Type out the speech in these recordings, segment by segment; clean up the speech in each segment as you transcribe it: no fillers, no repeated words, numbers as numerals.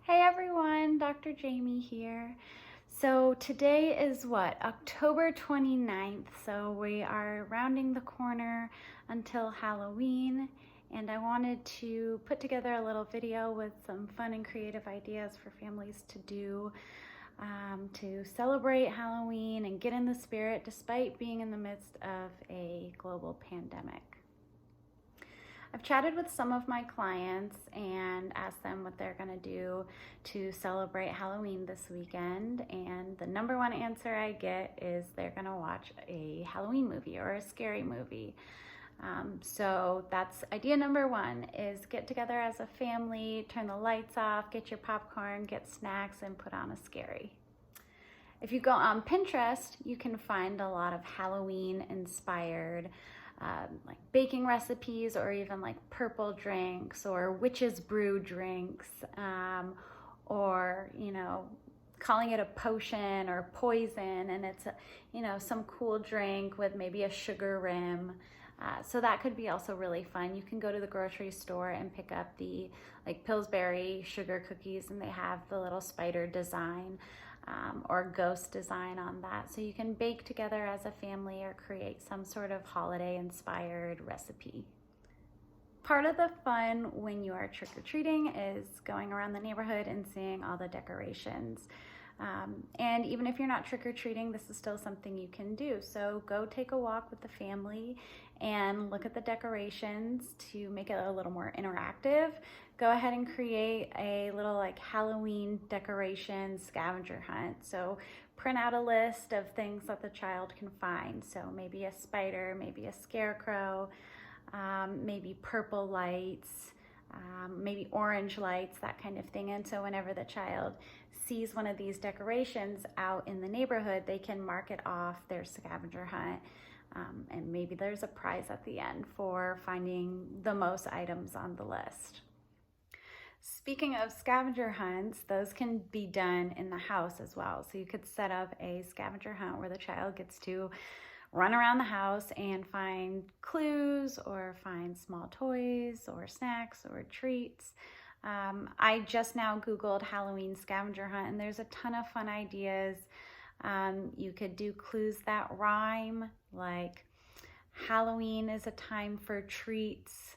Hey everyone, Dr. Jamie here. So today is what, October 29th. So we are rounding the corner until Halloween, and I wanted to put together a little video with some fun and creative ideas for families to do to celebrate Halloween and get in the spirit despite being in the midst of a global pandemic. I've chatted with some of my clients and asked them what they're going to do to celebrate Halloween this weekend, and the number one answer I get is they're going to watch a Halloween movie or a scary movie. So that's idea number one, is get together as a family, turn the lights off, get your popcorn, get snacks, and put on a scary. If you go on Pinterest, you can find a lot of Halloween inspired like baking recipes, or even like purple drinks or witch's brew drinks, or calling it a potion or poison, and it's some cool drink with maybe a sugar rim. So that could be also really fun. You can go to the grocery store and pick up the Pillsbury sugar cookies, and they have the little spider design or ghost design on that. So you can bake together as a family or create some sort of holiday inspired recipe. Part of the fun when you are trick-or-treating is going around the neighborhood and seeing all the decorations. And even if you're not trick-or-treating, this is still something you can do. So go take a walk with the family and look at the decorations to make it a little more interactive. Go ahead and create a little Halloween decoration scavenger hunt. So print out a list of things that the child can find. So maybe a spider, maybe a scarecrow, maybe purple lights, maybe orange lights, that kind of thing. And so whenever the child sees one of these decorations out in the neighborhood, they can mark it off their scavenger hunt. And maybe there's a prize at the end for finding the most items on the list. Speaking of scavenger hunts, those can be done in the house as well. So you could set up a scavenger hunt where the child gets to run around the house and find clues or find small toys or snacks or treats. I just now Googled Halloween scavenger hunt, and there's a ton of fun ideas. You could do clues that rhyme, like Halloween is a time for treats.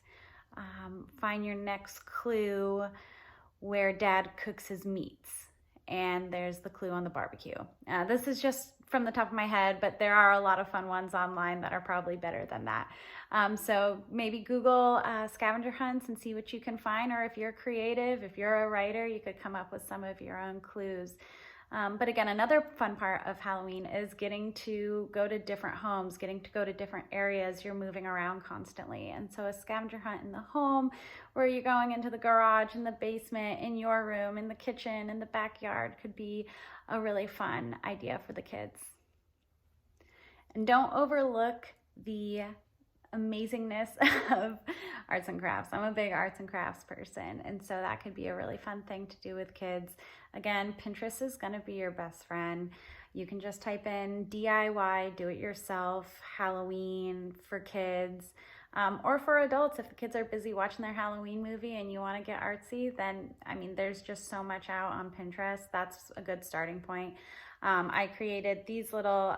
Find your next clue where dad cooks his meats, and there's the clue on the barbecue. This is just from the top of my head, but there are a lot of fun ones online that are probably better than that. So maybe Google scavenger hunts and see what you can find, or if you're creative, if you're a writer, you could come up with some of your own clues. But again, another fun part of Halloween is getting to go to different homes, getting to go to different areas. You're moving around constantly. And so a scavenger hunt in the home, where you're going into the garage, in the basement, in your room, in the kitchen, in the backyard, could be a really fun idea for the kids. And don't overlook the amazingness of arts and crafts. I'm a big arts and crafts person, and so that could be a really fun thing to do with kids. Again, Pinterest is going to be your best friend. You can just type in DIY, do it yourself, Halloween for kids, or for adults. If the kids are busy watching their Halloween movie and you want to get artsy, then there's just so much out on Pinterest. That's a good starting point. I created these little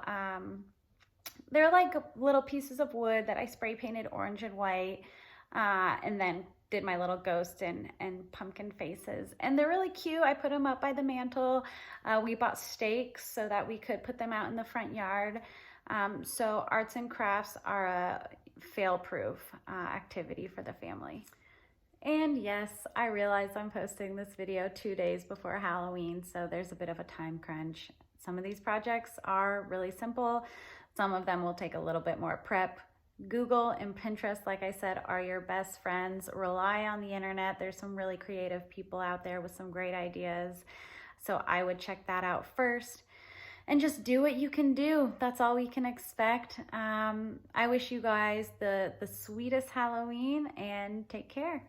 they're like little pieces of wood that I spray painted orange and white, and then did my little ghost and pumpkin faces. And they're really cute. I put them up by the mantle. We bought stakes so that we could put them out in the front yard. So arts and crafts are a fail-proof activity for the family. And yes, I realize I'm posting this video 2 days before Halloween, so there's a bit of a time crunch. Some of these projects are really simple. Some of them will take a little bit more prep. Google and Pinterest, like I said, are your best friends. Rely on the internet. There's some really creative people out there with some great ideas. So I would check that out first and just do what you can do. That's all we can expect. I wish you guys the sweetest Halloween, and take care.